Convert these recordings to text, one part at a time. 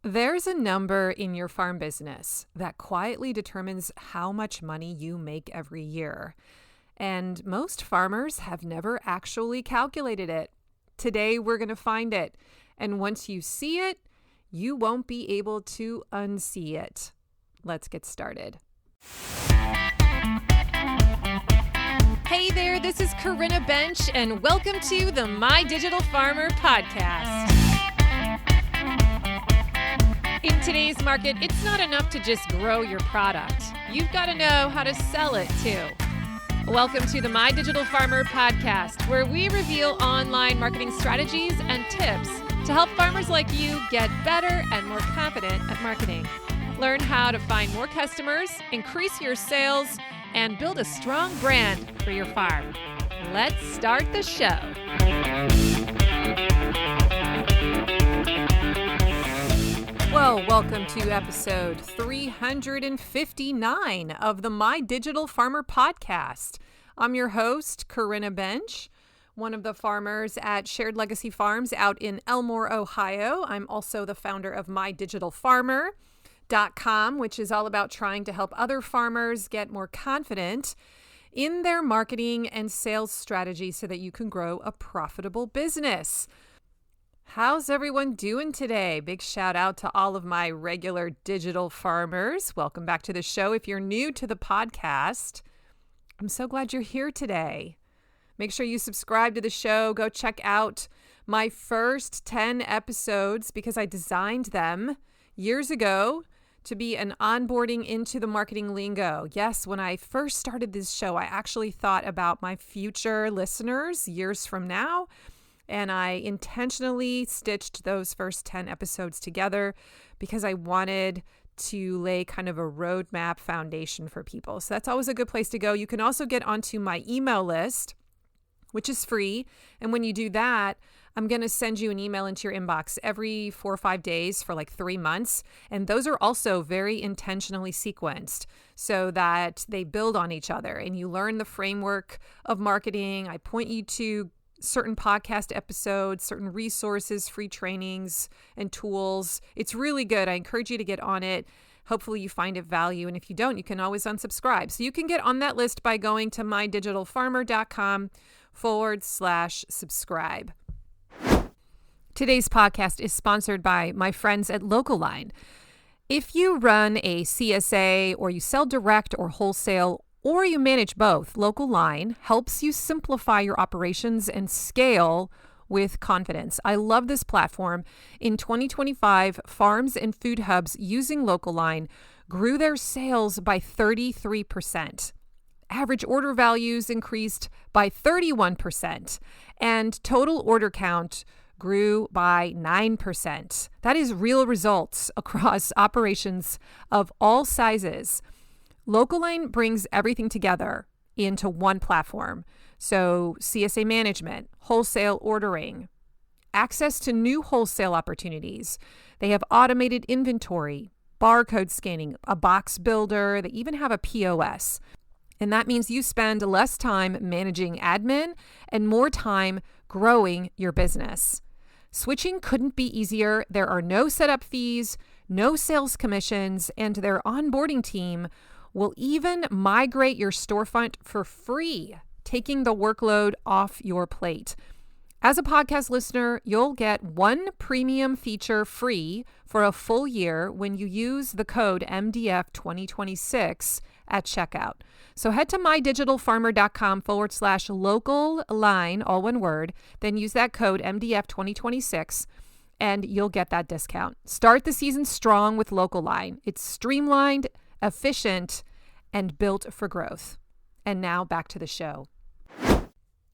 There's a number in your farm business that quietly determines how much money you make every year. And most farmers have never actually calculated it. Today, we're going to find it. And once you see it, you won't be able to unsee it. Let's get started. Hey there, this is Corinna Bench, and welcome to the My Digital Farmer podcast. In today's market, it's not enough to just grow your product. You've got to know how to sell it too. Welcome to the My Digital Farmer podcast, where we reveal online marketing strategies and tips to help farmers like you get better and more confident at marketing. Learn how to find more customers, increase your sales, and build a strong brand for your farm. Let's start the show. Well, welcome to episode 359 of the My Digital Farmer podcast. I'm your host, Corinna Bench, one of the farmers at Shared Legacy Farms out in Elmore, Ohio. I'm also the founder of MyDigitalFarmer.com, which is all about trying to help other farmers get more confident in their marketing and sales strategy so that you can grow a profitable business. How's everyone doing today? Big shout out to all of my regular digital farmers. Welcome back to the show. If you're new to the podcast, I'm so glad you're here today. Make sure you subscribe to the show. Go check out my first 10 episodes because I designed them years ago to be an onboarding into the marketing lingo. Yes, when I first started this show, I actually thought about my future listeners years from now. And I intentionally stitched those first 10 episodes together because I wanted to lay kind of a roadmap foundation for people. So that's always a good place to go. You can also get onto my email list, which is free. And when you do that, I'm going to send you an email into your inbox every 4 or 5 days for like 3 months. And those are also very intentionally sequenced so that they build on each other and you learn the framework of marketing. I point you to certain podcast episodes, certain resources, free trainings and tools. It's really good. I encourage you to get on it. Hopefully you find it value. And if you don't, you can always unsubscribe. So you can get on that list by going to mydigitalfarmer.com/subscribe. Today's podcast is sponsored by my friends at LocalLine. If you run a CSA or you sell direct or wholesale or you manage both, LocalLine helps you simplify your operations and scale with confidence. I love this platform. In 2025, farms and food hubs using LocalLine grew their sales by 33%. Average order values increased by 31%, and total order count grew by 9%. That is real results across operations of all sizes. LocalLine brings everything together into one platform. So CSA management, wholesale ordering, access to new wholesale opportunities. They have automated inventory, barcode scanning, a box builder. They even have a POS. And that means you spend less time managing admin and more time growing your business. Switching couldn't be easier. There are no setup fees, no sales commissions, and their onboarding team will even migrate your storefront for free, taking the workload off your plate. As a podcast listener, you'll get one premium feature free for a full year when you use the code MDF2026 at checkout. So head to mydigitalfarmer.com/LocalLine, all one word, then use that code MDF2026 and you'll get that discount. Start the season strong with LocalLine. It's streamlined, efficient, and built for growth. And now back to the show.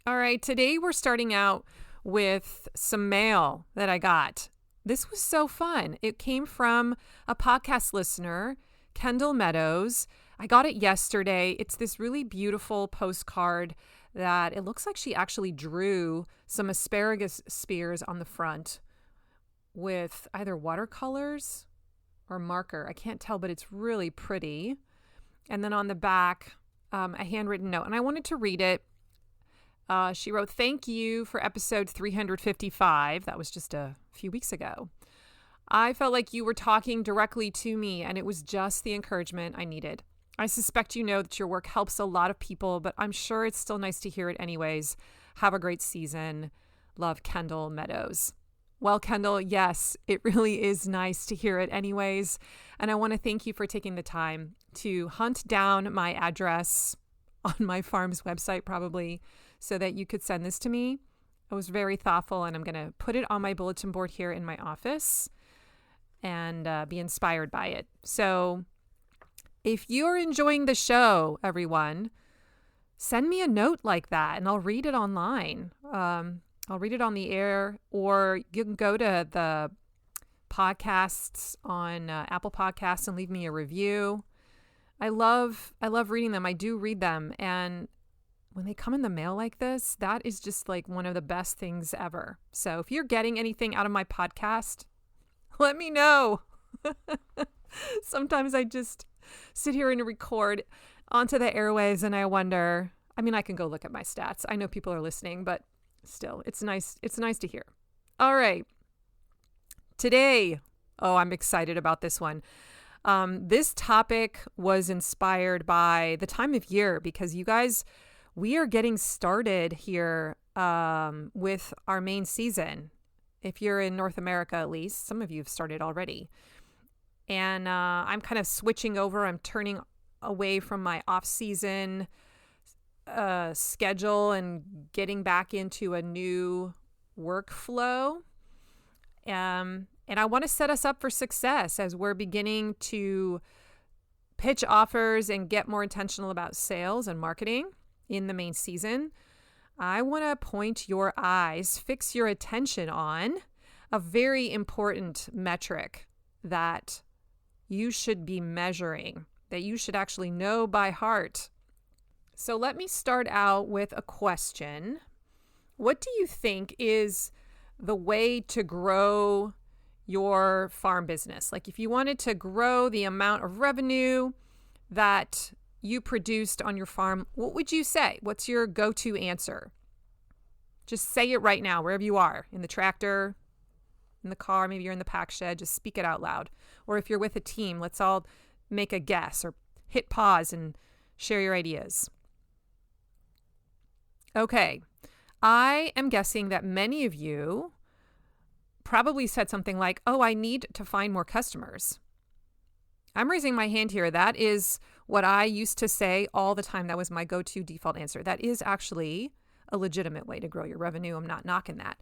All right, today we're starting out with some mail that I got. This was so fun. It came from a podcast listener, Kendall Meadows. I got it yesterday. It's this really beautiful postcard that it looks like she actually drew some asparagus spears on the front with either watercolors or marker. I can't tell, but it's really pretty. And then on the back, a handwritten note. And I wanted to read it. She wrote, "Thank you for episode 355. That was just a few weeks ago. I felt like you were talking directly to me, and it was just the encouragement I needed. I suspect you know that your work helps a lot of people, but I'm sure it's still nice to hear it anyways. Have a great season. Love, Kendall Meadows. Well, Kendall, yes, it really is nice to hear it anyways. And I want to thank you for taking the time to hunt down my address on my farm's website, probably, so that you could send this to me. I was very thoughtful, and I'm going to put it on my bulletin board here in my office and be inspired by it. So if you're enjoying the show, everyone, send me a note like that and I'll read it online. I'll read it on the air, or you can go to the podcasts on Apple Podcasts and leave me a review. I love reading them. I do read them. And when they come in the mail like this, that is just like one of the best things ever. So if you're getting anything out of my podcast, let me know. Sometimes I just sit here and record onto the airwaves and I wonder, I mean, I can go look at my stats. I know people are listening, but still, it's nice. It's nice to hear. All right. Today, I'm excited about this one. This topic was inspired by the time of year because you guys, we are getting started here with our main season. If you're in North America, at least, some of you have started already. And I'm kind of switching over. I'm turning away from my off-season schedule and getting back into a new workflow. And I want to set us up for success as we're beginning to pitch offers and get more intentional about sales and marketing in the main season. I want to point your eyes, fix your attention on a very important metric that you should be measuring, that you should actually know by heart. So let me start out with a question. What do you think is the way to grow your farm business? Like if you wanted to grow the amount of revenue that you produced on your farm, what would you say? What's your go-to answer? Just say it right now, wherever you are, in the tractor, in the car, maybe you're in the pack shed, just speak it out loud. Or if you're with a team, let's all make a guess or hit pause and share your ideas. Okay, I am guessing that many of you probably said something like, I need to find more customers. I'm raising my hand here. That is what I used to say all the time. That was my go-to default answer. That is actually a legitimate way to grow your revenue. I'm not knocking that.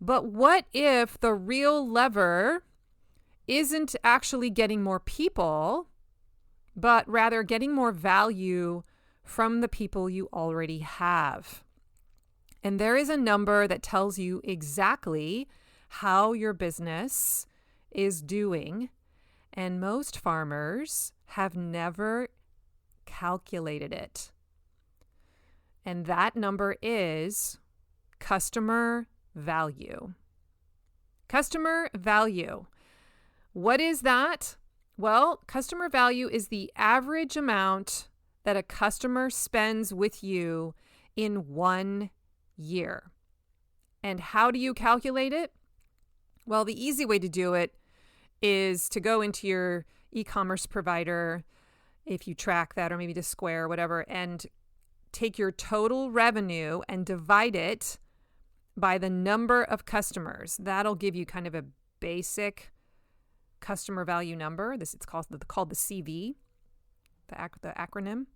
But what if the real lever isn't actually getting more people, but rather getting more value from the people you already have? And there is a number that tells you exactly how your business is doing. And most farmers have never calculated it. And that number is customer value. Customer value. What is that? Well, customer value is the average amount that a customer spends with you in 1 year. And how do you calculate it? Well, the easy way to do it is to go into your e-commerce provider, if you track that, or maybe to Square or whatever, and take your total revenue and divide it by the number of customers. That'll give you kind of a basic customer value number. It's called the CV, the acronym.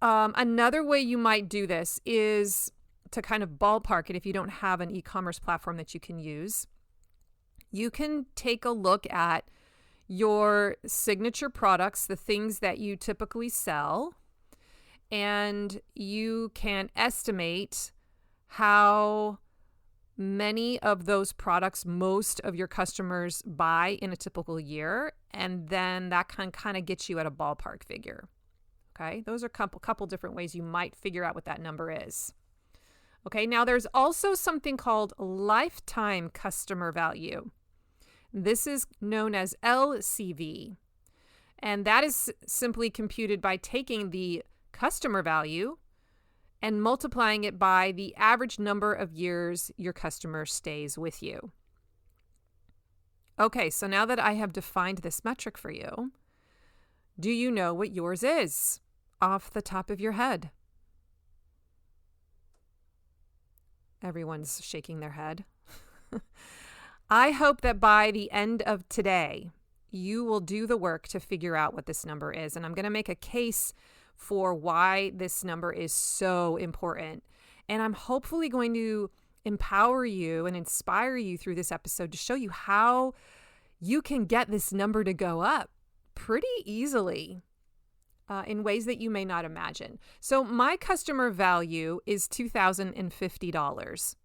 Another way you might do this is to kind of ballpark it. If you don't have an e-commerce platform that you can use, you can take a look at your signature products, the things that you typically sell, and you can estimate how many of those products most of your customers buy in a typical year, and then that can kind of get you at a ballpark figure. Okay, those are a couple different ways you might figure out what that number is. Okay, now there's also something called lifetime customer value. This is known as LCV, and that is simply computed by taking the customer value and multiplying it by the average number of years your customer stays with you. Okay, so now that I have defined this metric for you, do you know what yours is off the top of your head? Everyone's shaking their head. I hope that by the end of today, you will do the work to figure out what this number is. And I'm going to make a case for why this number is so important. And I'm hopefully going to empower you and inspire you through this episode to show you how you can get this number to go up pretty easily in ways that you may not imagine. So my customer value is $2,050.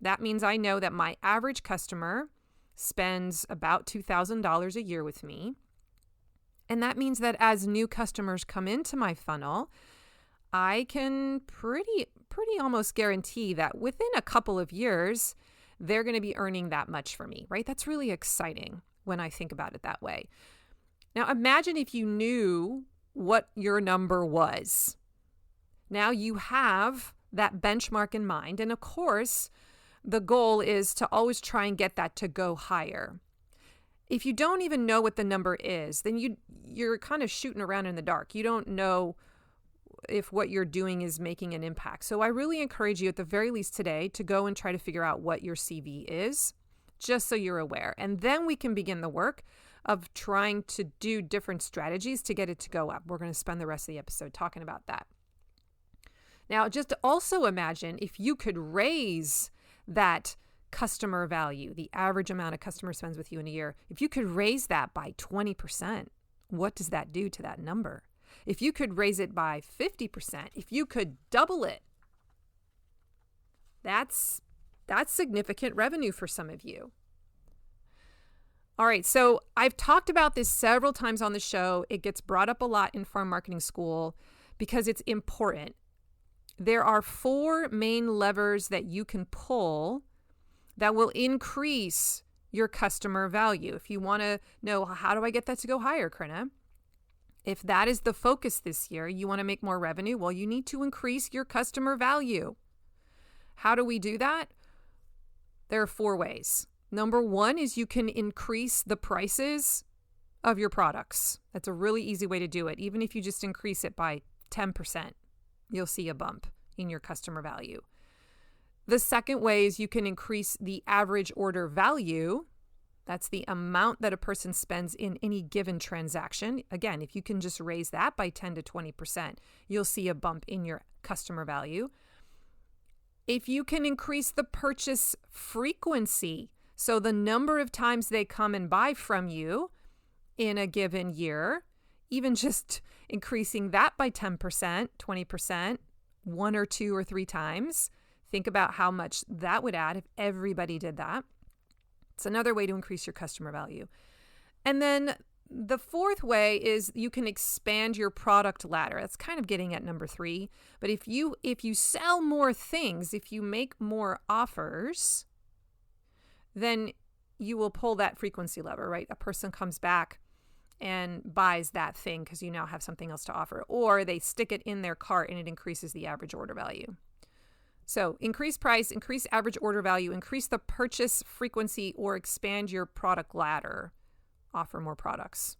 That means I know that my average customer spends about $2,000 a year with me. And that means that as new customers come into my funnel, I can pretty almost guarantee that within a couple of years, they're going to be earning that much for me, right? That's really exciting when I think about it that way. Now, imagine if you knew what your number was. Now you have that benchmark in mind. And of course, the goal is to always try and get that to go higher. If you don't even know what the number is, then you're kind of shooting around in the dark. You don't know if what you're doing is making an impact. So I really encourage you at the very least today to go and try to figure out what your CV is, just so you're aware. And then we can begin the work of trying to do different strategies to get it to go up. We're going to spend the rest of the episode talking about that. Now, just also imagine if you could raise that customer value, the average amount a customer spends with you in a year, if you could raise that by 20%, what does that do to that number? If you could raise it by 50%, if you could double it, that's significant revenue for some of you. All right, so I've talked about this several times on the show. It gets brought up a lot in farm marketing school because it's important. There are 4 main levers that you can pull that will increase your customer value. If you want to know, how do I get that to go higher, Krina? If that is the focus this year, you want to make more revenue, well, you need to increase your customer value. How do we do that? There are 4 ways. Number 1 is you can increase the prices of your products. That's a really easy way to do it. Even if you just increase it by 10%, you'll see a bump in your customer value. The second way is you can increase the average order value. That's the amount that a person spends in any given transaction. Again, if you can just raise that by 10 to 20%, you'll see a bump in your customer value. If you can increase the purchase frequency, so the number of times they come and buy from you in a given year, even just increasing that by 10%, 20%, 1 or 2 or 3 times, think about how much that would add if everybody did that. It's another way to increase your customer value. And then the 4th way is you can expand your product ladder. That's kind of getting at number 3. But if you sell more things, if you make more offers, then you will pull that frequency lever, right? A person comes back and buys that thing because you now have something else to offer, or they stick it in their cart and it increases the average order value. So increase price, increase average order value, increase the purchase frequency, or expand your product ladder, offer more products.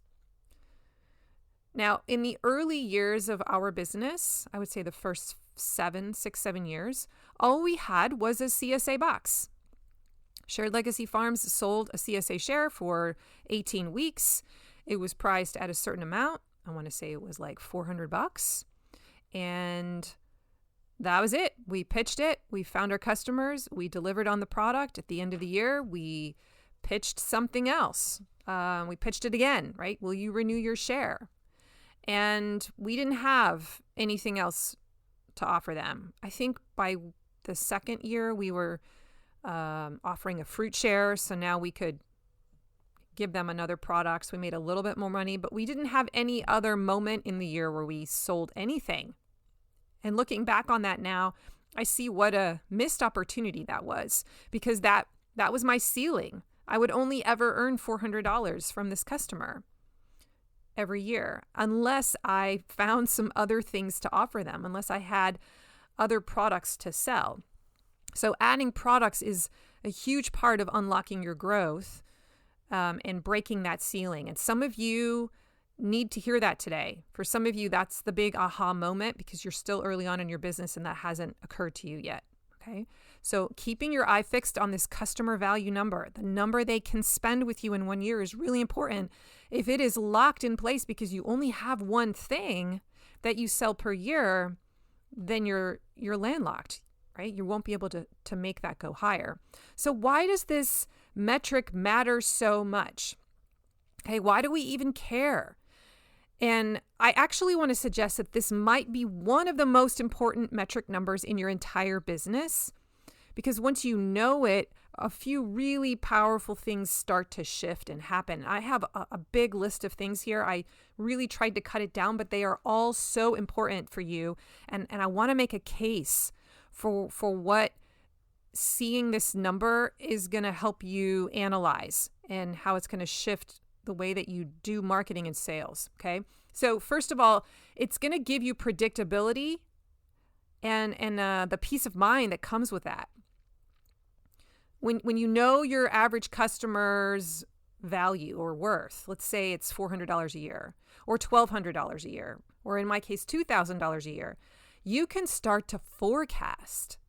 Now, in the early years of our business, I would say the first 6, 7 years, all we had was a CSA box. Shared Legacy Farms sold a CSA share for 18 weeks. It was priced at a certain amount. I want to say it was like $400. And that was it. We pitched it. We found our customers. We delivered on the product. At the end of the year, we pitched something else. We pitched it again, right? Will you renew your share? And we didn't have anything else to offer them. I think by the second year, we were offering a fruit share. So now we could give them another product. So we made a little bit more money, but we didn't have any other moment in the year where we sold anything. And looking back on that now, I see what a missed opportunity that was, because that was my ceiling. I would only ever earn $400 from this customer every year unless I found some other things to offer them, unless I had other products to sell. So adding products is a huge part of unlocking your growth. and breaking that ceiling. And some of you need to hear that today. For some of you, that's the big aha moment because you're still early on in your business and that hasn't occurred to you yet. Okay. So keeping your eye fixed on this customer value number, the number they can spend with you in 1 year, is really important. If it is locked in place because you only have one thing that you sell per year, then you're landlocked, right? You won't be able to make that go higher. So why does this metric matter so much? Okay, why do we even care? And I actually want to suggest that this might be one of the most important metric numbers in your entire business, because once you know it, a few really powerful things start to shift and happen. I have a big list of things here. I really tried to cut it down, but they are all so important for you. And I want to make a case for what seeing this number is going to help you analyze and how it's going to shift the way that you do marketing and sales. Okay. So first of all, it's going to give you predictability and the peace of mind that comes with that. When you know your average customer's value or worth, let's say it's $400 a year or $1,200 a year, or in my case, $2,000 a year, you can start to forecast.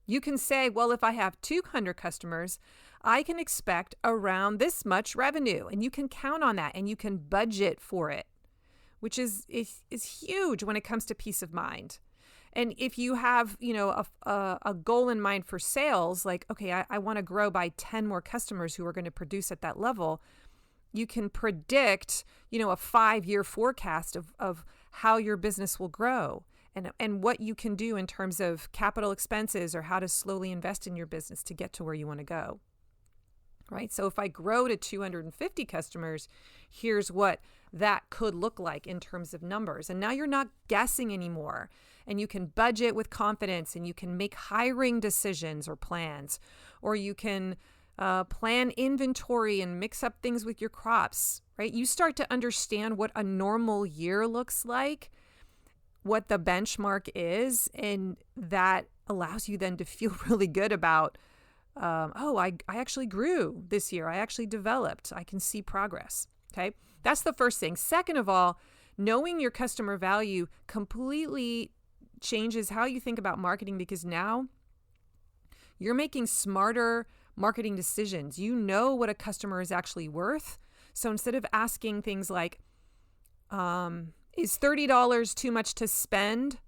You can say, well, if I have 200 customers, I can expect around this much revenue, and you can count on that and you can budget for it, which is huge when it comes to peace of mind. And if you have, a goal in mind for sales, like, okay, I want to grow by 10 more customers who are going to produce at that level, you can predict, a 5-year forecast of how your business will grow and what you can do in terms of capital expenses or how to slowly invest in your business to get to where you want to go. Right? So if I grow to 250 customers, here's what that could look like in terms of numbers. And now you're not guessing anymore. And you can budget with confidence, and you can make hiring decisions or plans, or you can plan inventory and mix up things with your crops, right? You start to understand what a normal year looks like, what the benchmark is, and that allows you then to feel really good about, I actually grew this year. I actually developed. I can see progress. Okay. That's the first thing. Second of all, knowing your customer value completely changes how you think about marketing, because now you're making smarter marketing decisions. You know what a customer is actually worth. So instead of asking things like, is $30 too much to spend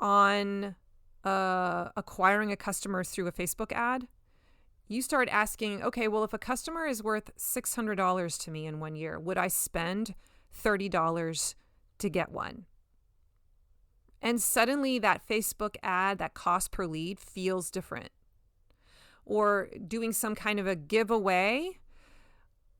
on acquiring a customer through a Facebook ad? You start asking, okay, well, if a customer is worth $600 to me in 1 year, would I spend $30 to get one? And suddenly that Facebook ad, that cost per lead, feels different. Or doing some kind of a giveaway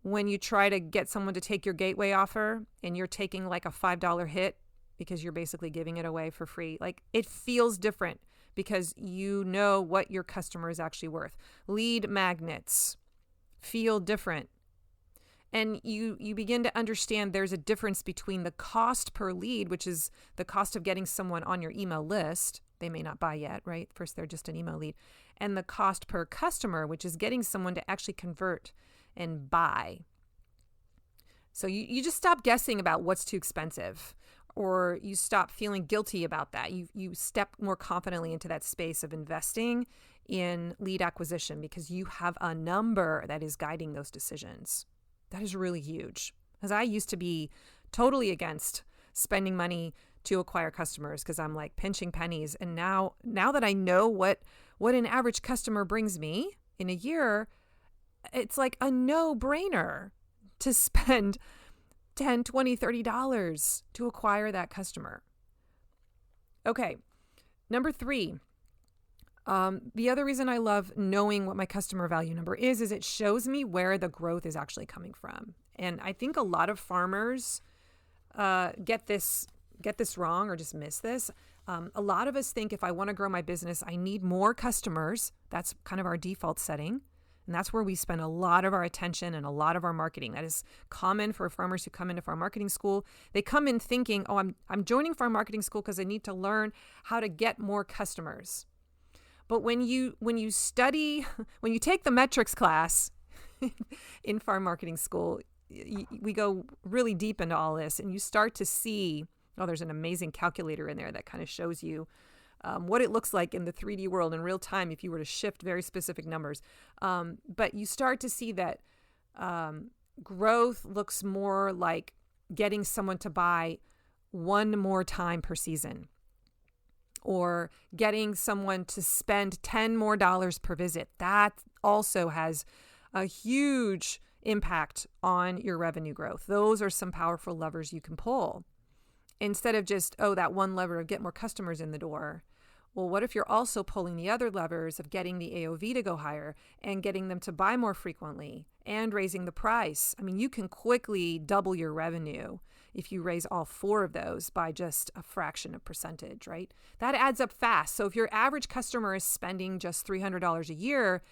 when you try to get someone to take your gateway offer and you're taking like a $5 hit because you're basically giving it away for free. Like, it feels different because you know what your customer is actually worth. Lead magnets feel different. And you begin to understand there's a difference between the cost per lead, which is the cost of getting someone on your email list. They may not buy yet, right? First, they're just an email lead. And the cost per customer, which is getting someone to actually convert and buy. So you just stop guessing about what's too expensive, or you stop feeling guilty about that. You step more confidently into that space of investing in lead acquisition because you have a number that is guiding those decisions. That is really huge, because I used to be totally against spending money to acquire customers because I'm like pinching pennies. And now that I know what an average customer brings me in a year, it's like a no-brainer to spend $10, $20, $30 to acquire that customer. Okay, number 3. The other reason I love knowing what my customer value number is it shows me where the growth is actually coming from. And I think a lot of farmers get this wrong or just miss this. A lot of us think if I want to grow my business, I need more customers. That's kind of our default setting. And that's where we spend a lot of our attention and a lot of our marketing. That is common for farmers who come into farm marketing school. They come in thinking, I'm joining farm marketing school because I need to learn how to get more customers. But when you take the metrics class, in farm marketing school, we go really deep into all this, and you start to see, there's an amazing calculator in there that kind of shows you what it looks like in the 3D world in real time if you were to shift very specific numbers. But you start to see that growth looks more like getting someone to buy one more time per season, or getting someone to spend $10 more per visit. That also has a huge impact on your revenue growth. Those are some powerful levers you can pull. Instead of just, that one lever of get more customers in the door. Well, what if you're also pulling the other levers of getting the AOV to go higher and getting them to buy more frequently and raising the price? I mean, you can quickly double your revenue if you raise all four of those by just a fraction of percentage, right? That adds up fast. So if your average customer is spending just $300 a year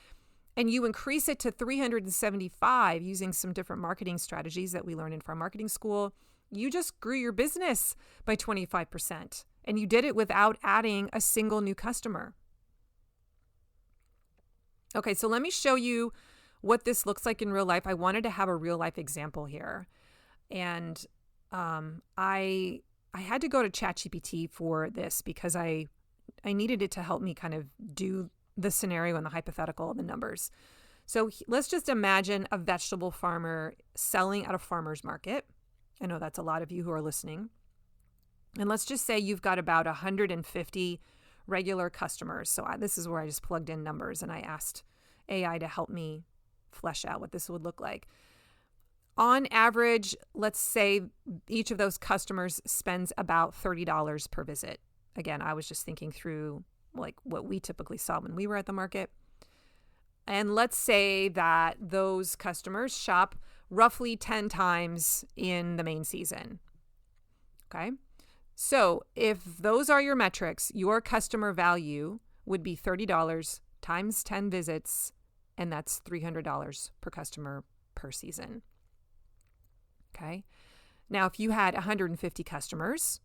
and you increase it to $375 using some different marketing strategies that we learn in farm marketing school, you just grew your business by 25%. And you did it without adding a single new customer. Okay, so let me show you what this looks like in real life. I wanted to have a real life example here. And I had to go to ChatGPT for this because I needed it to help me kind of do the scenario and the hypothetical and the numbers. So let's just imagine a vegetable farmer selling at a farmer's market. I know that's a lot of you who are listening. And let's just say you've got about 150 regular customers. So this is where I just plugged in numbers and I asked AI to help me flesh out what this would look like. On average, let's say each of those customers spends about $30 per visit. Again, I was just thinking through like what we typically saw when we were at the market. And let's say that those customers shop roughly 10 times in the main season. Okay. So if those are your metrics, your customer value would be $30 times 10 visits, and that's $300 per customer per season. Okay. Now, if you had 150 customers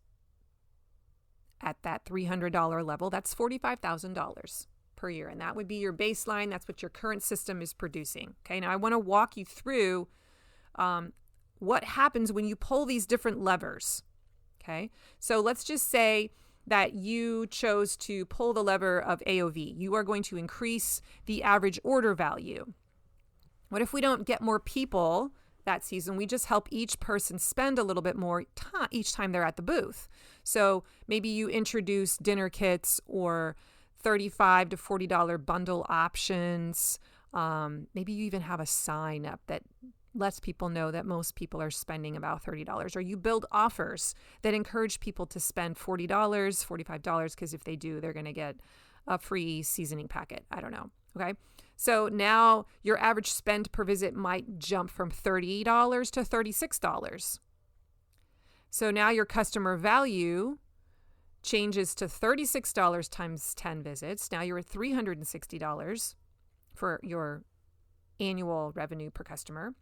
at that $300 level, that's $45,000 per year. And that would be your baseline. That's what your current system is producing. Okay. Now I want to walk you through what happens when you pull these different levers. Okay. So let's just say that you chose to pull the lever of AOV. You are going to increase the average order value. What if we don't get more people that season? We just help each person spend a little bit more each time they're at the booth. So maybe you introduce dinner kits or $35 to $40 bundle options. Maybe you even have a sign up that lets people know that most people are spending about $30, or you build offers that encourage people to spend $40, $45, because if they do, they're going to get a free seasoning packet. I don't know. Okay. So now your average spend per visit might jump from $30 to $36. So now your customer value changes to $36 times 10 visits. Now you're at $360 for your annual revenue per customer.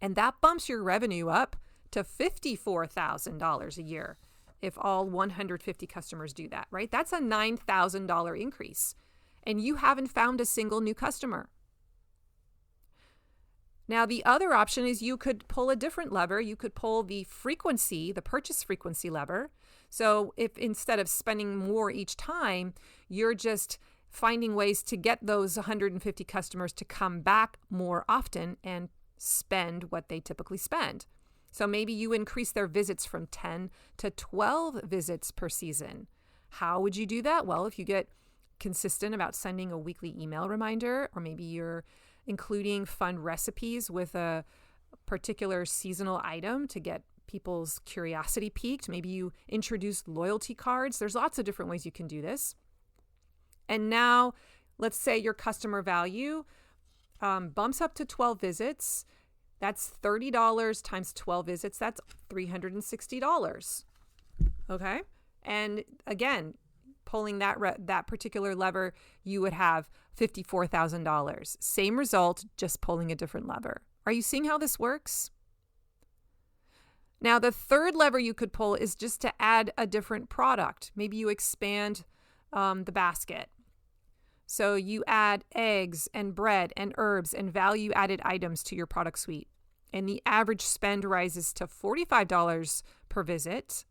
And that bumps your revenue up to $54,000 a year if all 150 customers do that, right? That's a $9,000 increase. And you haven't found a single new customer. Now, the other option is you could pull a different lever. You could pull the frequency, the purchase frequency lever. So if instead of spending more each time, you're just finding ways to get those 150 customers to come back more often and spend what they typically spend. So maybe you increase their visits from 10 to 12 visits per season. How would you do that? Well, if you get consistent about sending a weekly email reminder, or maybe you're including fun recipes with a particular seasonal item to get people's curiosity piqued. Maybe you introduce loyalty cards. There's lots of different ways you can do this. And now let's say your customer value bumps up to 12 visits. That's $30 times 12 visits. That's $360. Okay. And again, pulling that particular lever, you would have $54,000. Same result, just pulling a different lever. Are you seeing how this works? Now, the third lever you could pull is just to add a different product. Maybe you expand the basket. So you add eggs and bread and herbs and value-added items to your product suite. And the average spend rises to $45 per visit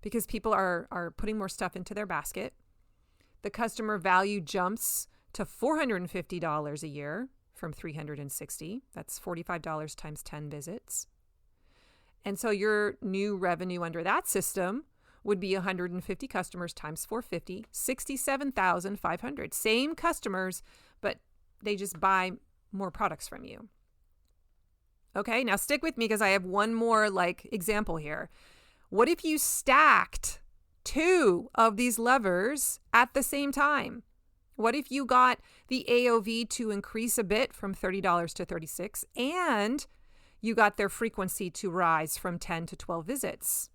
because people are putting more stuff into their basket. The customer value jumps to $450 a year from $360. That's $45 times 10 visits. And so your new revenue under that system would be 150 customers times 450, 67,500. Same customers, but they just buy more products from you. Okay, now stick with me because I have one more example here. What if you stacked 2 of these levers at the same time? What if you got the AOV to increase a bit from $30 to $36 and you got their frequency to rise from 10 to 12 visits?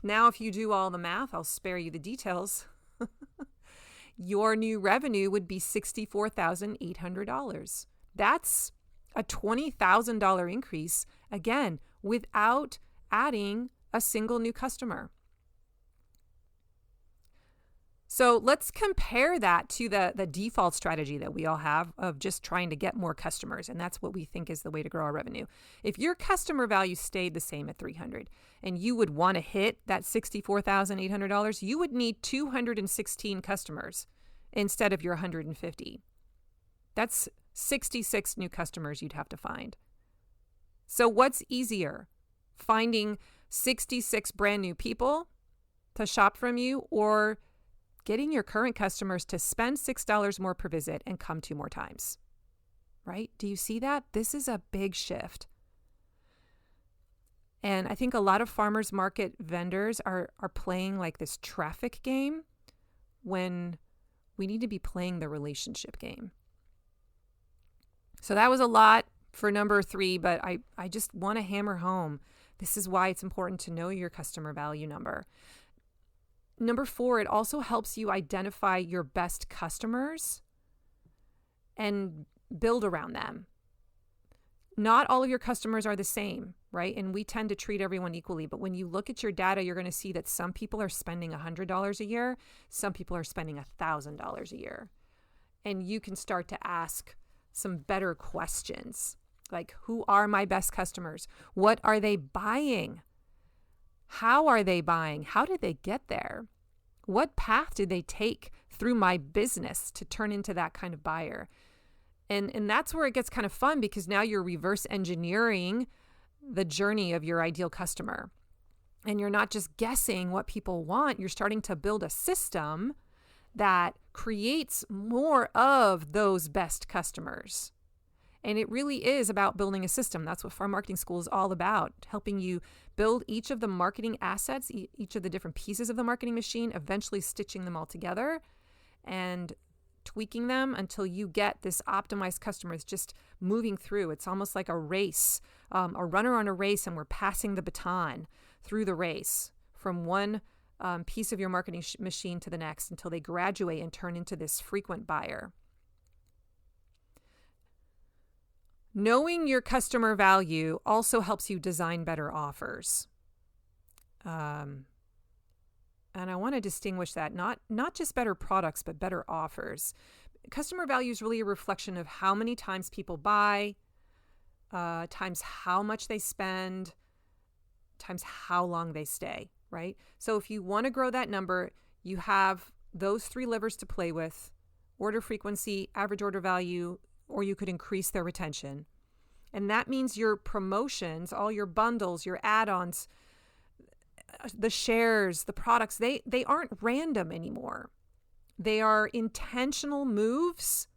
Now, if you do all the math, I'll spare you the details. Your new revenue would be $64,800. That's a $20,000 increase, again, without adding a single new customer. So let's compare that to the default strategy that we all have of just trying to get more customers. And that's what we think is the way to grow our revenue. If your customer value stayed the same at $300 and you would want to hit that $64,800, you would need 216 customers instead of your 150. That's 66 new customers you'd have to find. So what's easier, finding 66 brand new people to shop from you or getting your current customers to spend $6 more per visit and come 2 more times, right? Do you see that? This is a big shift. And I think a lot of farmers market vendors are playing like this traffic game when we need to be playing the relationship game. So that was a lot for number 3, but I just want to hammer home. This is why it's important to know your customer value number. Number 4, it also helps you identify your best customers and build around them. Not all of your customers are the same, right? And we tend to treat everyone equally. But when you look at your data, you're going to see that some people are spending $100 a year. Some people are spending $1,000 a year. And you can start to ask some better questions, like who are my best customers? What are they buying? How are they buying? How did they get there? What path did they take through my business to turn into that kind of buyer? And that's where it gets kind of fun because now you're reverse engineering the journey of your ideal customer. And you're not just guessing what people want. You're starting to build a system that creates more of those best customers. And it really is about building a system. That's what Farm Marketing School is all about, helping you build each of the marketing assets, each of the different pieces of the marketing machine, eventually stitching them all together and tweaking them until you get this optimized customer that's just moving through. It's almost like a race, a runner on a race, and we're passing the baton through the race from one piece of your marketing machine to the next until they graduate and turn into this frequent buyer. Knowing your customer value also helps you design better offers. And I want to distinguish that, not just better products, but better offers. Customer value is really a reflection of how many times people buy, times how much they spend, times how long they stay, right? So if you want to grow that number, you have those 3 levers to play with: order frequency, average order value, or you could increase their retention. And that means your promotions, all your bundles, your add-ons, the shares, the products, they aren't random anymore. They are intentional moves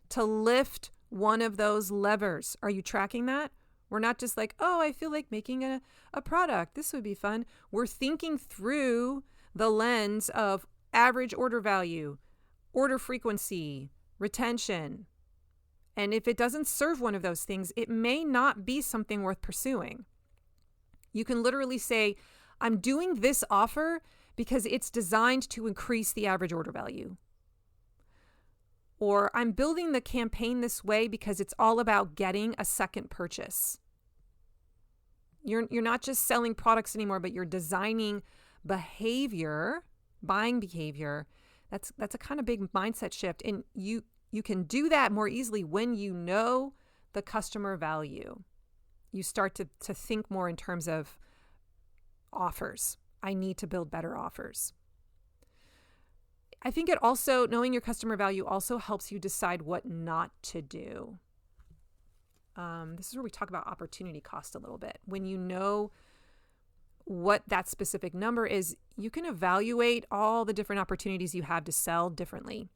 to lift one of those levers. Are you tracking that? We're not just like, oh, I feel like making a product. This would be fun. We're thinking through the lens of average order value, order frequency, retention. And if it doesn't serve one of those things, it may not be something worth pursuing. You can literally say, I'm doing this offer because it's designed to increase the average order value. Or I'm building the campaign this way because it's all about getting a second purchase. You're not just selling products anymore, but you're designing behavior, buying behavior. That's a kind of big mindset shift. And You can do that more easily when you know the customer value. You start to think more in terms of offers. I need to build better offers. I think it also, knowing your customer value also helps you decide what not to do. This is where we talk about opportunity cost a little bit. When you know what that specific number is, you can evaluate all the different opportunities you have to sell differently.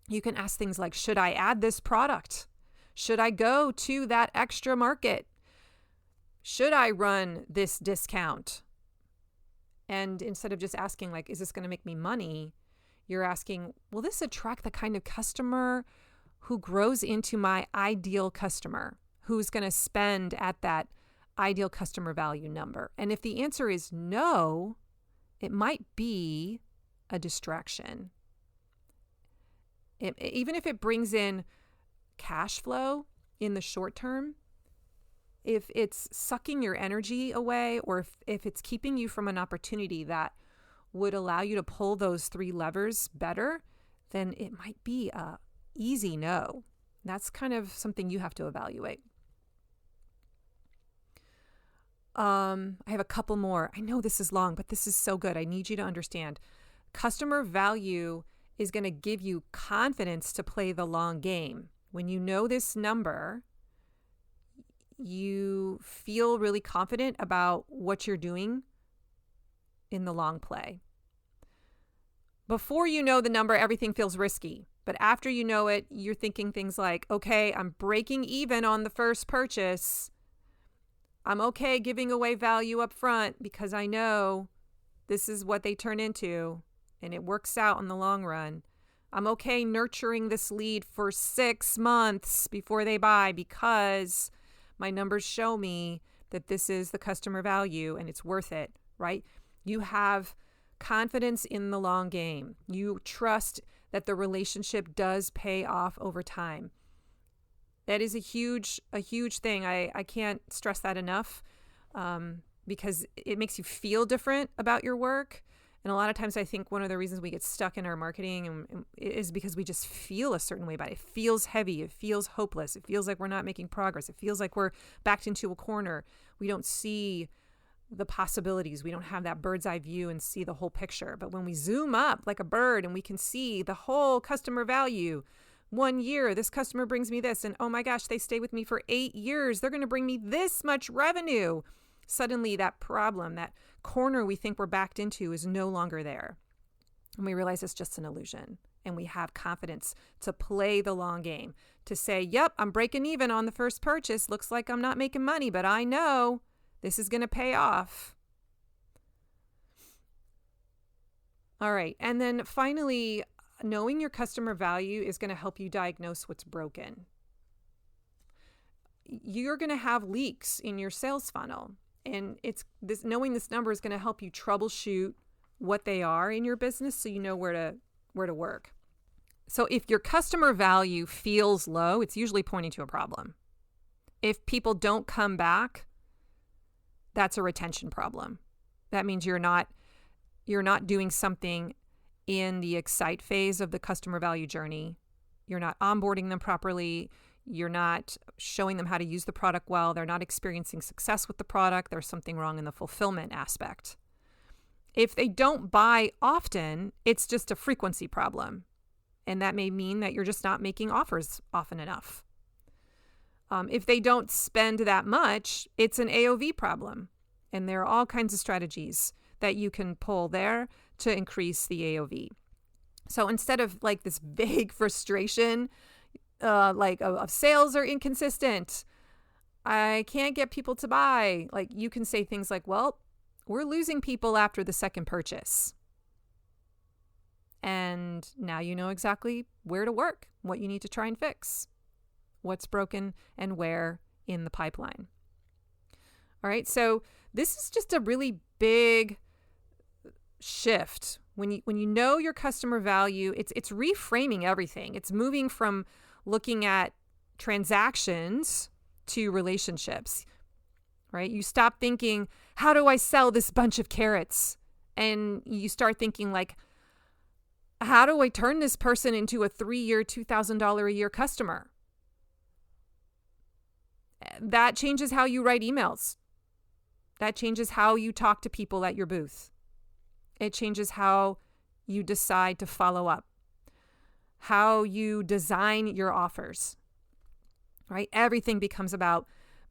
You can ask things like, should I add this product? Should I go to that extra market? Should I run this discount? And instead of just asking like, is this going to make me money? You're asking, will this attract the kind of customer who grows into my ideal customer, who's going to spend at that ideal customer value number? And if the answer is no, it might be a distraction. Even if it brings in cash flow in the short term, if it's sucking your energy away, or if it's keeping you from an opportunity that would allow you to pull those 3 levers better, then it might be a easy no. That's kind of something you have to evaluate. I have a couple more. I know this is long, but this is so good. I need you to understand. Customer value is going to give you confidence to play the long game. When you know this number, you feel really confident about what you're doing in the long play. Before you know the number, everything feels risky. But after you know it, you're thinking things like, okay, I'm breaking even on the first purchase. I'm okay giving away value up front because I know this is what they turn into and it works out in the long run. I'm okay nurturing this lead for 6 months before they buy because my numbers show me that this is the customer value and it's worth it, right? You have confidence in the long game. You trust that the relationship does pay off over time. That is a huge thing. I can't stress that enough because it makes you feel different about your work. And a lot of times I think one of the reasons we get stuck in our marketing is because we just feel a certain way about it. It feels heavy. It feels hopeless. It feels like we're not making progress. It feels like we're backed into a corner. We don't see the possibilities. We don't have that bird's eye view and see the whole picture. But when we zoom up like a bird and we can see the whole customer value, 1 year, this customer brings me this, and oh my gosh, they stay with me for 8 years. They're going to bring me this much revenue. Suddenly that problem, that corner we think we're backed into is no longer there. And we realize it's just an illusion. And we have confidence to play the long game, to say, yep, I'm breaking even on the first purchase. Looks like I'm not making money, but I know this is going to pay off. All right. And then finally, knowing your customer value is going to help you diagnose what's broken. You're going to have leaks in your sales funnel. And knowing this number is going to help you troubleshoot what they are in your business so you know where to work. So if your customer value feels low, it's usually pointing to a problem. If people don't come back, that's a retention problem. That means you're not doing something in the excite phase of the customer value journey. You're not onboarding them properly. You're not showing them how to use the product well. They're not experiencing success with the product. There's something wrong in the fulfillment aspect. If they don't buy often, it's just a frequency problem. And that may mean that you're just not making offers often enough. If they don't spend that much, it's an AOV problem. And there are all kinds of strategies that you can pull there to increase the AOV. So instead of like this vague frustration, of sales are inconsistent, I can't get people to buy, like you can say things like, well, we're losing people after the second purchase. And now you know exactly where to work, what you need to try and fix, what's broken and where in the pipeline. All right. So this is just a really big shift. When you know your customer value, it's reframing everything. It's moving from looking at transactions to relationships, right? You stop thinking, how do I sell this bunch of carrots? And you start thinking like, How do I turn this person into a 3-year, $2,000 a year customer? That changes how you write emails. That changes how you talk to people at your booth. It changes how you decide to follow up, how you design your offers, right? Everything becomes about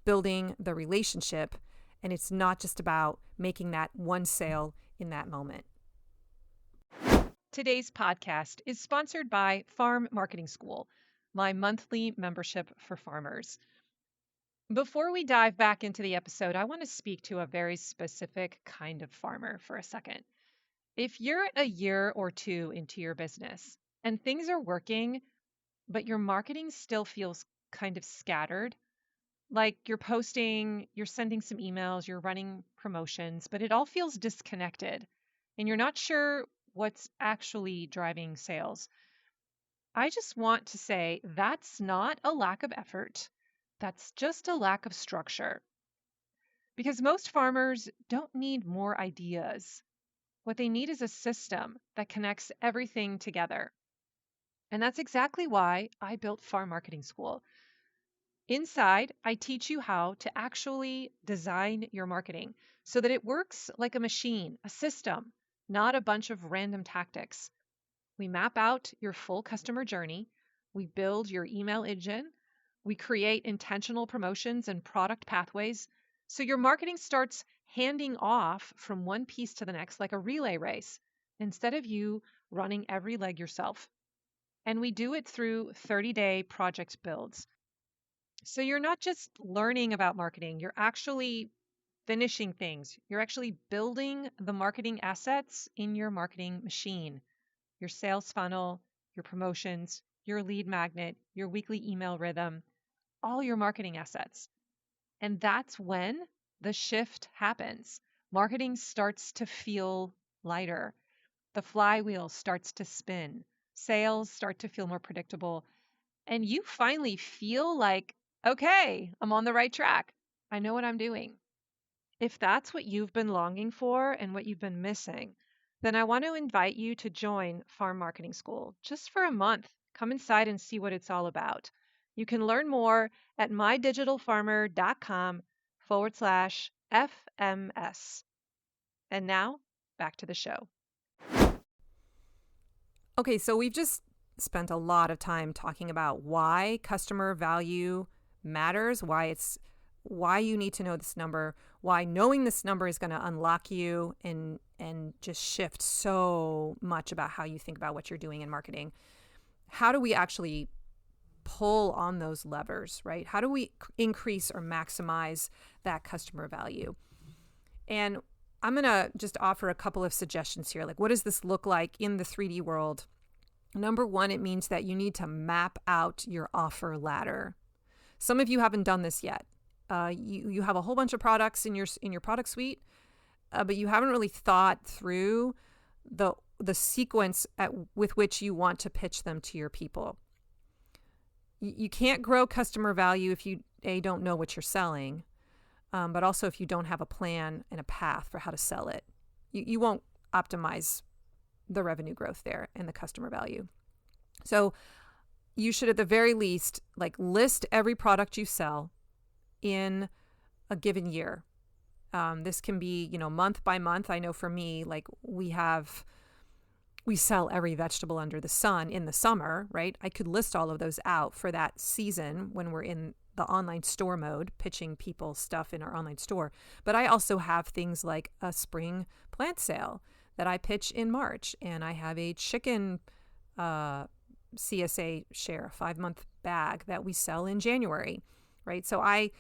building the relationship, and it's not just about making that one sale in that moment. Today's podcast is sponsored by Farm Marketing School, my monthly membership for farmers. Before we dive back into the episode, I want to speak to a very specific kind of farmer for a second. If you're a year or two into your business and things are working, but your marketing still feels kind of scattered, like you're posting, you're sending some emails, you're running promotions, but it all feels disconnected and you're not sure what's actually driving sales, I just want to say that's not a lack of effort. That's just a lack of structure. Because most farmers don't need more ideas. What they need is a system that connects everything together. And that's exactly why I built Farm Marketing School. Inside, I teach you how to actually design your marketing so that it works like a machine, a system, not a bunch of random tactics. We map out your full customer journey. We build your email engine. We create intentional promotions and product pathways. So your marketing starts handing off from one piece to the next like a relay race instead of you running every leg yourself. And we do it through 30-day project builds. So you're not just learning about marketing, you're actually finishing things. You're actually building the marketing assets in your marketing machine. Your sales funnel, your promotions, your lead magnet, your weekly email rhythm, all your marketing assets. And that's when the shift happens. Marketing starts to feel lighter. The flywheel starts to spin. Sales start to feel more predictable. And you finally feel like, okay, I'm on the right track. I know what I'm doing. If that's what you've been longing for and what you've been missing, then I want to invite you to join Farm Marketing School just for a month. Come inside and see what it's all about. You can learn more at mydigitalfarmer.com/FMS. And now, back to the show. Okay, so we've just spent a lot of time talking about why customer value matters, why you need to know this number, why knowing this number is going to unlock you and just shift so much about how you think about what you're doing in marketing. How do we actually pull on those levers, right? How do we increase or maximize that customer value? And I'm going to just offer a couple of suggestions here. Like, what does this look like in the 3D world? Number one, it means that you need to map out your offer ladder. Some of you haven't done this yet. You have a whole bunch of products in your product suite, but you haven't really thought through the sequence with which you want to pitch them to your people. You can't grow customer value if you don't know what you're selling, but also if you don't have a plan and a path for how to sell it. You won't optimize the revenue growth there and the customer value. So you should at the very least list every product you sell in a given year. This can be, month by month. I know for me, we sell every vegetable under the sun in the summer, right? I could list all of those out for that season when we're in the online store mode, pitching people stuff in our online store. But I also have things like a spring plant sale that I pitch in March, and I have a chicken CSA share, 5-month bag that we sell in January, right? So I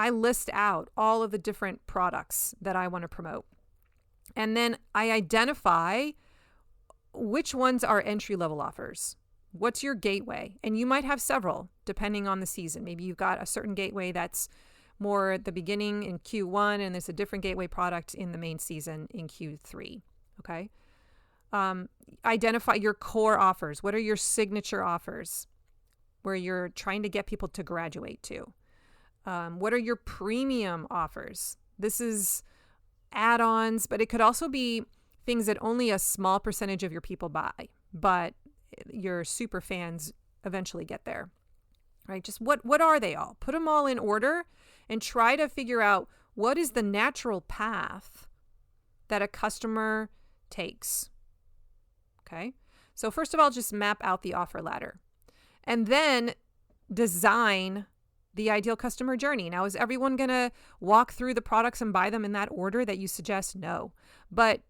list out all of the different products that I want to promote. And then I identify which ones are entry-level offers. What's your gateway? And you might have several, depending on the season. Maybe you've got a certain gateway that's more at the beginning in Q1, and there's a different gateway product in the main season in Q3, okay? Identify your core offers. What are your signature offers where you're trying to get people to graduate to? What are your premium offers? This is add-ons, but it could also be things that only a small percentage of your people buy. but your super fans eventually get there, right? Just what are they all? Put them all in order and try to figure out what is the natural path that a customer takes. Okay. So first of all, just map out the offer ladder and then design the ideal customer journey. Now, is everyone going to walk through the products and buy them in that order that you suggest? No, but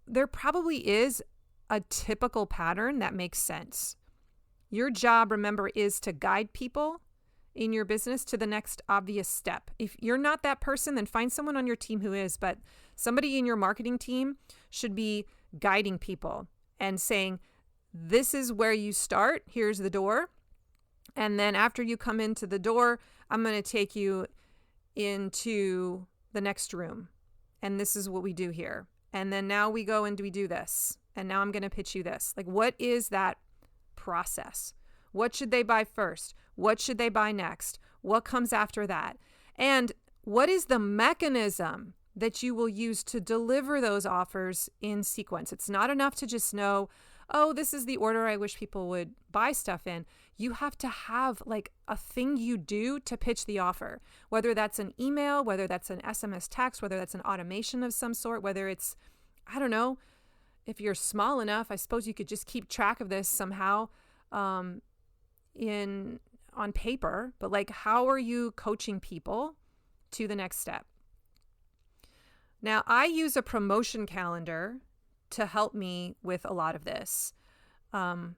there probably is a typical pattern that makes sense. Your job, remember, is to guide people in your business to the next obvious step. If you're not that person, then find someone on your team who is, but somebody in your marketing team should be guiding people and saying, this is where you start. Here's the door. And then after you come into the door, I'm going to take you into the next room. And this is what we do here. And then now we go and we do this. And now I'm going to pitch you this. Like, what is that process? What should they buy first? What should they buy next? What comes after that? And what is the mechanism that you will use to deliver those offers in sequence? It's not enough to just know, oh, this is the order I wish people would buy stuff in. You have to have like a thing you do to pitch the offer, whether that's an email, whether that's an SMS text, whether that's an automation of some sort, whether it's, I don't know, if you're small enough, I suppose you could just keep track of this somehow on paper, but like, how are you coaching people to the next step? Now, I use a promotion calendar to help me with a lot of this. And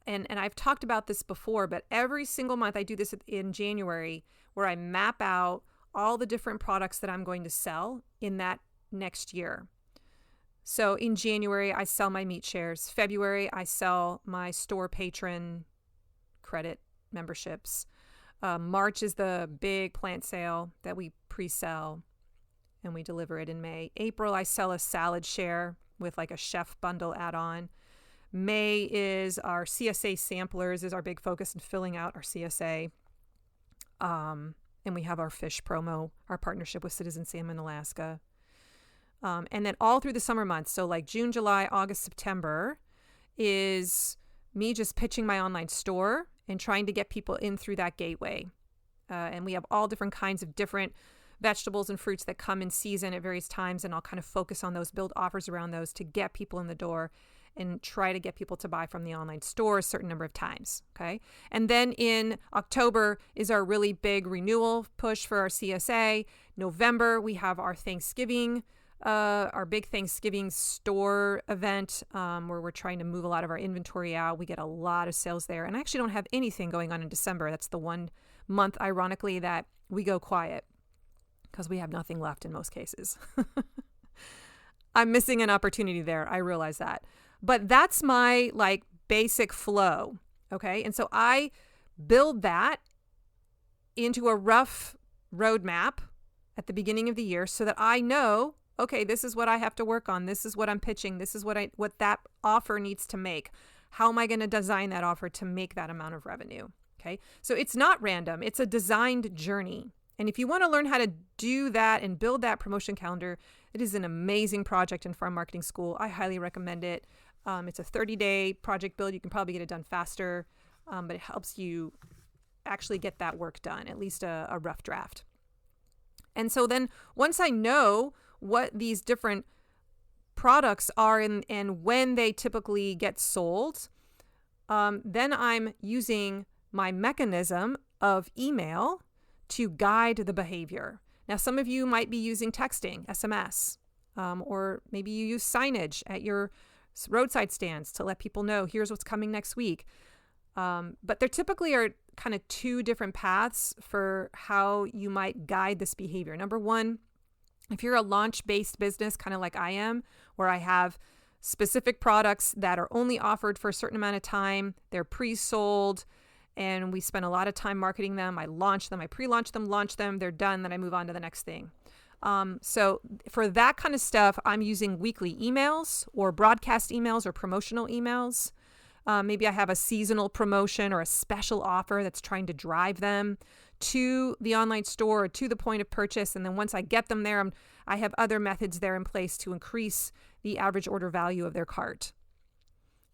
I've talked about this before, but every single month I do this in January where I map out all the different products that I'm going to sell in that next year. So in January, I sell my meat shares. February, I sell my store patron credit memberships. March is the big plant sale that we pre-sell and we deliver it in May. April, I sell a salad share with like a chef bundle add-on. May is our CSA samplers is our big focus in filling out our CSA. And we have our fish promo, our partnership with Citizen Salmon Alaska. And then all through the summer months, so like June, July, August, September, is me just pitching my online store and trying to get people in through that gateway. And we have all different kinds of different vegetables and fruits that come in season at various times, and I'll kind of focus on those, build offers around those to get people in the door and try to get people to buy from the online store a certain number of times, okay? And then in October is our really big renewal push for our CSA. November, we have our Thanksgiving our big Thanksgiving store event where we're trying to move a lot of our inventory out. We get a lot of sales there. And I actually don't have anything going on in December. That's the one month, ironically, that we go quiet because we have nothing left in most cases. I'm missing an opportunity there. I realize that. But that's my like basic flow. Okay. And so I build that into a rough roadmap at the beginning of the year so that I know, okay, this is what I have to work on. This is what I'm pitching. This is what that offer needs to make. How am I going to design that offer to make that amount of revenue? Okay. So it's not random. It's a designed journey. And if you want to learn how to do that and build that promotion calendar, it is an amazing project in Farm Marketing School. I highly recommend it. It's a 30-day project build. You can probably get it done faster, but it helps you actually get that work done, at least a rough draft. And so then once I know what these different products are and when they typically get sold, then I'm using my mechanism of email to guide the behavior. Now, some of you might be using texting, SMS, or maybe you use signage at your roadside stands to let people know, here's what's coming next week. But there typically are kind of two different paths for how you might guide this behavior. Number one, if you're a launch-based business, kind of like I am, where I have specific products that are only offered for a certain amount of time, they're pre-sold, and we spend a lot of time marketing them. I launch them, I pre-launch them, launch them, they're done, then I move on to the next thing. So for that kind of stuff, I'm using weekly emails or broadcast emails or promotional emails. Maybe I have a seasonal promotion or a special offer that's trying to drive them to the online store or to the point of purchase. And then once I get them there, I have other methods there in place to increase the average order value of their cart.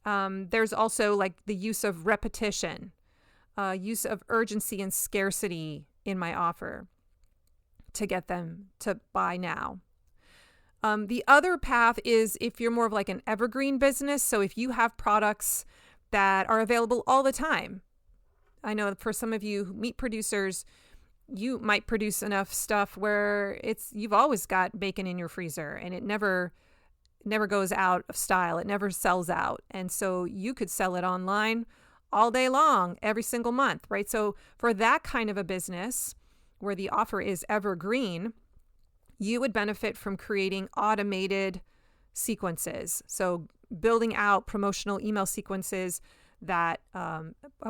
There's also like the use of repetition, use of urgency and scarcity in my offer to get them to buy now. The other path is if you're more of like an evergreen business. So if you have products that are available all the time. I know for some of you meat producers, you might produce enough stuff where you've always got bacon in your freezer and it never goes out of style. It never sells out. And so you could sell it online all day long, every single month, right? So for that kind of a business where the offer is evergreen, you would benefit from creating automated sequences. So building out promotional email sequences that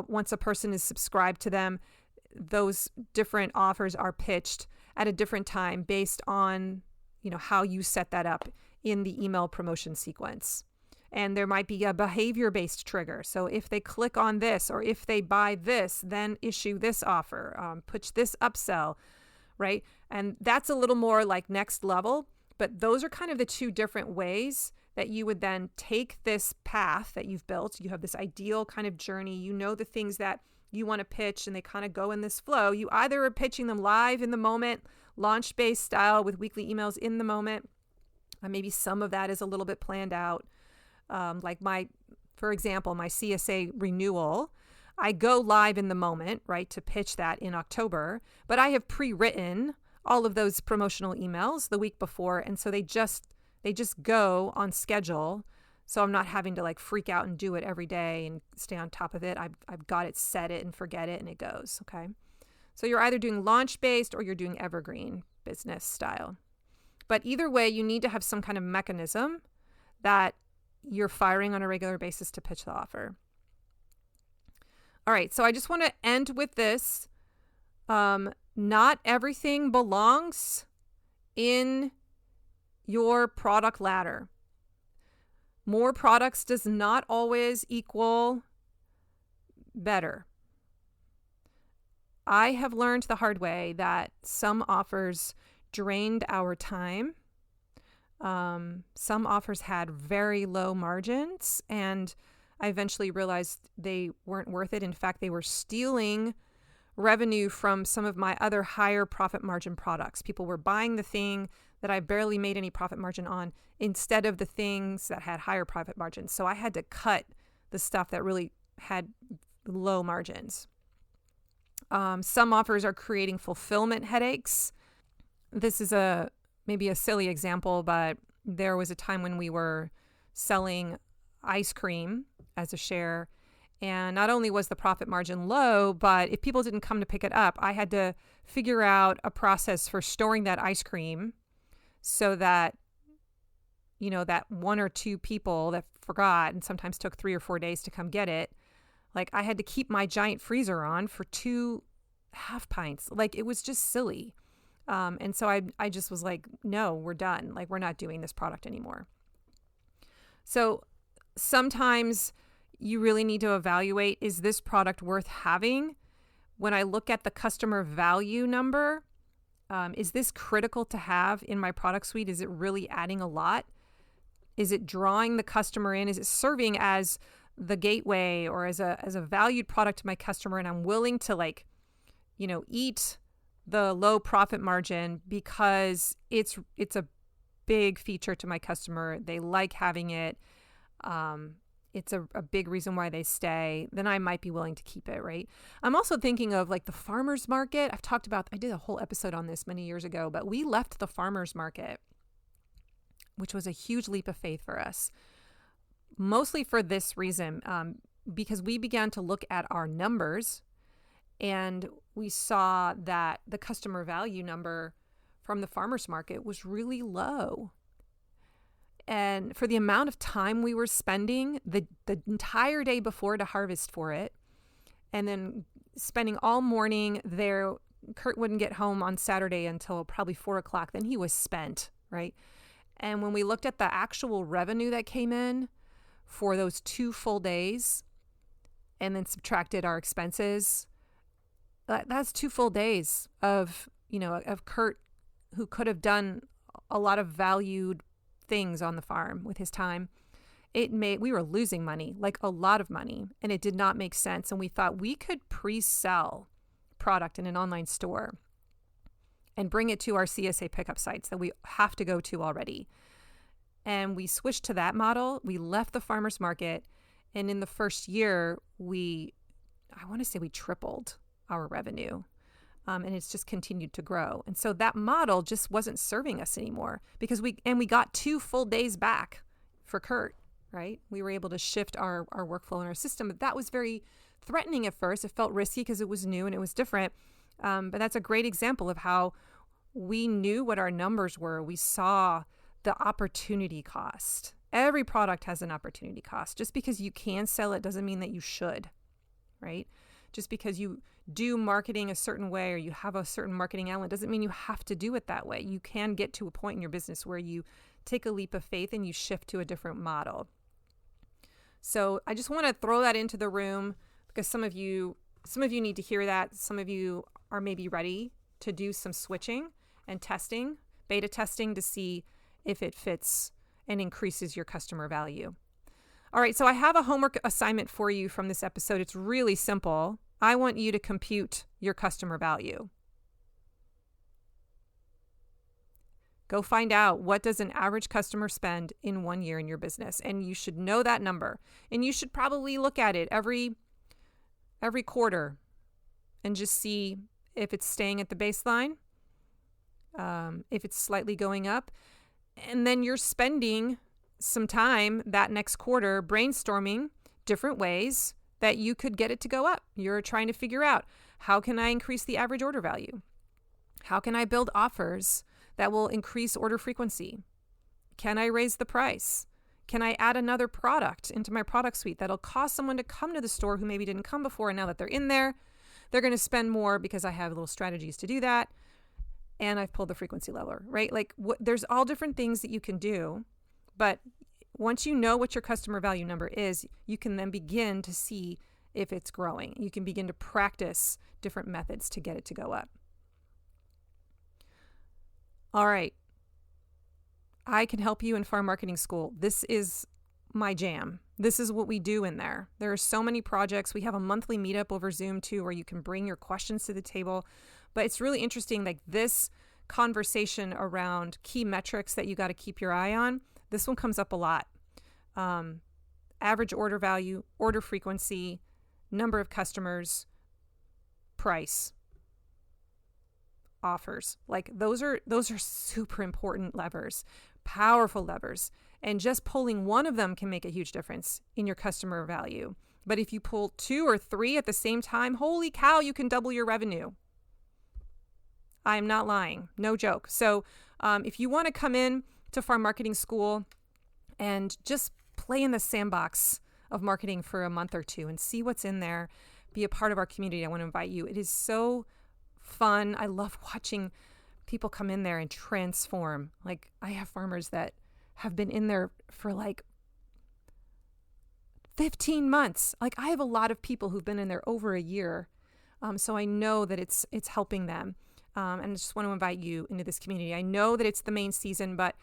once a person is subscribed to them, those different offers are pitched at a different time based on, how you set that up in the email promotion sequence. And there might be a behavior-based trigger. So if they click on this or if they buy this, then issue this offer, push this upsell, right? And that's a little more like next level. But those are kind of the two different ways that you would then take this path that you've built. You have this ideal kind of journey. You know the things that you want to pitch and they kind of go in this flow. You either are pitching them live in the moment, launch-based style with weekly emails in the moment. Maybe some of that is a little bit planned out. For example, my CSA renewal, I go live in the moment, right, to pitch that in October, but I have pre-written all of those promotional emails the week before. And so they just go on schedule. So I'm not having to like freak out and do it every day and stay on top of it. I've got it, set it and forget it and it goes. Okay. So you're either doing launch-based or you're doing evergreen business style. But either way, you need to have some kind of mechanism that you're firing on a regular basis to pitch the offer. All right, so I just want to end with this. Not everything belongs in your product ladder. More products does not always equal better. I have learned the hard way that some offers drained our time. Some offers had very low margins, and I eventually realized they weren't worth it. In fact, they were stealing revenue from some of my other higher profit margin products. People were buying the thing that I barely made any profit margin on instead of the things that had higher profit margins. So I had to cut the stuff that really had low margins. Some offers are creating fulfillment headaches. This is maybe a silly example, but there was a time when we were selling ice cream as a share. And not only was the profit margin low, but if people didn't come to pick it up, I had to figure out a process for storing that ice cream so that, that one or two people that forgot and sometimes took 3 or 4 days to come get it, like I had to keep my giant freezer on for 2 half pints. Like it was just silly. And so I just was like, no, we're done. Like we're not doing this product anymore. So sometimes you really need to evaluate, is this product worth having? When I look at the customer value number, is this critical to have in my product suite? Is it really adding a lot? Is it drawing the customer in? Is it serving as the gateway or as a valued product to my customer? And I'm willing to eat the low profit margin because it's a big feature to my customer. They like having it. It's a big reason why they stay. Then I might be willing to keep it, right? I'm also thinking of like the farmer's market. I did a whole episode on this many years ago, but we left the farmer's market, which was a huge leap of faith for us. Mostly for this reason, because we began to look at our numbers and we saw that the customer value number from the farmer's market was really low. And for the amount of time we were spending the entire day before to harvest for it, and then spending all morning there, Kurt wouldn't get home on Saturday until probably 4 o'clock. Then he was spent, right? And when we looked at the actual revenue that came in for those 2 full days and then subtracted our expenses, that's 2 full days of Kurt, who could have done a lot of valued things on the farm with his time. we were losing money, like a lot of money, and it did not make sense. And we thought we could pre-sell product in an online store and bring it to our CSA pickup sites that we have to go to already. And we switched to that model. We left the farmer's market. And in the first year, I want to say we tripled our revenue. And it's just continued to grow. And so that model just wasn't serving us anymore because we got 2 full days back for Kurt, right? We were able to shift our workflow and our system. But that was very threatening at first. It felt risky because it was new and it was different. But that's a great example of how we knew what our numbers were. We saw the opportunity cost. Every product has an opportunity cost. Just because you can sell it doesn't mean that you should, right? Just because you do marketing a certain way or you have a certain marketing element doesn't mean you have to do it that way. You can get to a point in your business where you take a leap of faith and you shift to a different model. So I just want to throw that into the room because some of you need to hear that. Some of you are maybe ready to do some switching and testing, beta testing to see if it fits and increases your customer value. All right, so I have a homework assignment for you from this episode. It's really simple. I want you to compute your customer value. Go find out what does an average customer spend in 1 year in your business, and you should know that number. And you should probably look at it every quarter and just see if it's staying at the baseline, if it's slightly going up, and then you're spending some time that next quarter brainstorming different ways that you could get it to go up. You're trying to figure out, how can I increase the average order value? How can I build offers that will increase order frequency? Can I raise the price? Can I add another product into my product suite that'll cause someone to come to the store who maybe didn't come before, and now that they're in there, they're going to spend more because I have little strategies to do that, and I've pulled the frequency lever, right? Like there's all different things that you can do, but once you know what your customer value number is, you can then begin to see if it's growing. You can begin to practice different methods to get it to go up. All right. I can help you in Farm Marketing School. This is my jam. This is what we do in there. There are so many projects. We have a monthly meetup over Zoom too, where you can bring your questions to the table. But it's really interesting, like this conversation around key metrics that you got to keep your eye on. This one comes up a lot. Average order value, order frequency, number of customers, price, offers. Like those are super important levers, powerful levers. And just pulling one of them can make a huge difference in your customer value. But if you pull 2 or 3 at the same time, holy cow, you can double your revenue. I am not lying. No joke. So if you want to come in to Farm Marketing School and just play in the sandbox of marketing for a month or 2 and see what's in there, be a part of our community, I want to invite you. It is so fun. I love watching people come in there and transform. Like I have farmers that have been in there for like 15 months. Like I have a lot of people who've been in there over a year. So I know that it's helping them. And I just want to invite you into this community. I know that it's the main season, but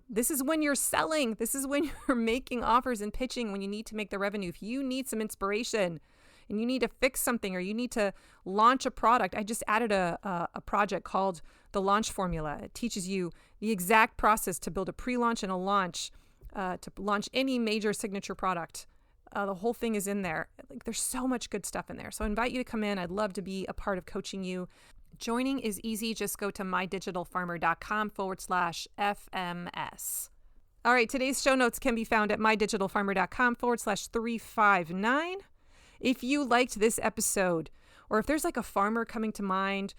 this is when you're selling. This is when you're making offers and pitching, when you need to make the revenue. If you need some inspiration and you need to fix something or you need to launch a product, I just added a project called the Launch Formula. It teaches you the exact process to build a pre-launch and a launch, to launch any major signature product. The whole thing is in there. Like, there's so much good stuff in there. So I invite you to come in. I'd love to be a part of coaching you. Joining is easy. Just go to mydigitalfarmer.com/FMS. All right. Today's show notes can be found at mydigitalfarmer.com/359. If you liked this episode, or if there's like a farmer coming to mind,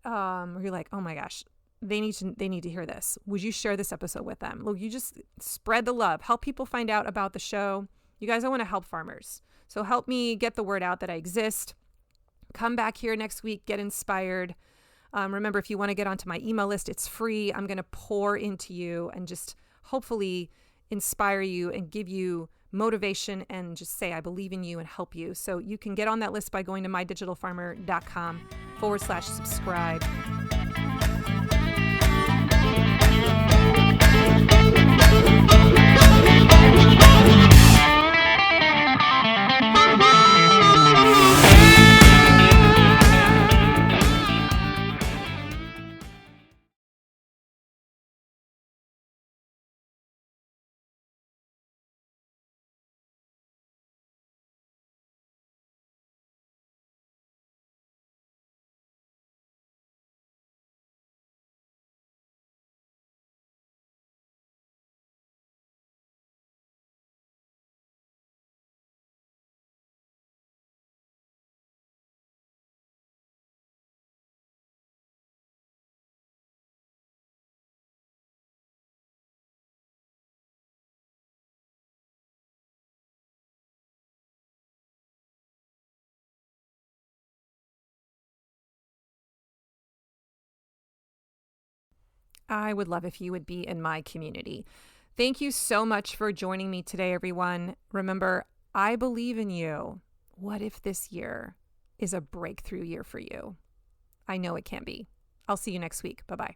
where you're like, oh my gosh, they need to hear this, would you share this episode with them? Look, you just spread the love, help people find out about the show. You guys, I want to help farmers. So help me get the word out that I exist. Come back here next week, get inspired. Remember, if you want to get onto my email list, it's free. I'm going to pour into you and just hopefully inspire you and give you motivation and just say, I believe in you and help you. So you can get on that list by going to mydigitalfarmer.com/subscribe. I would love if you would be in my community. Thank you so much for joining me today, everyone. Remember, I believe in you. What if this year is a breakthrough year for you? I know it can be. I'll see you next week. Bye-bye.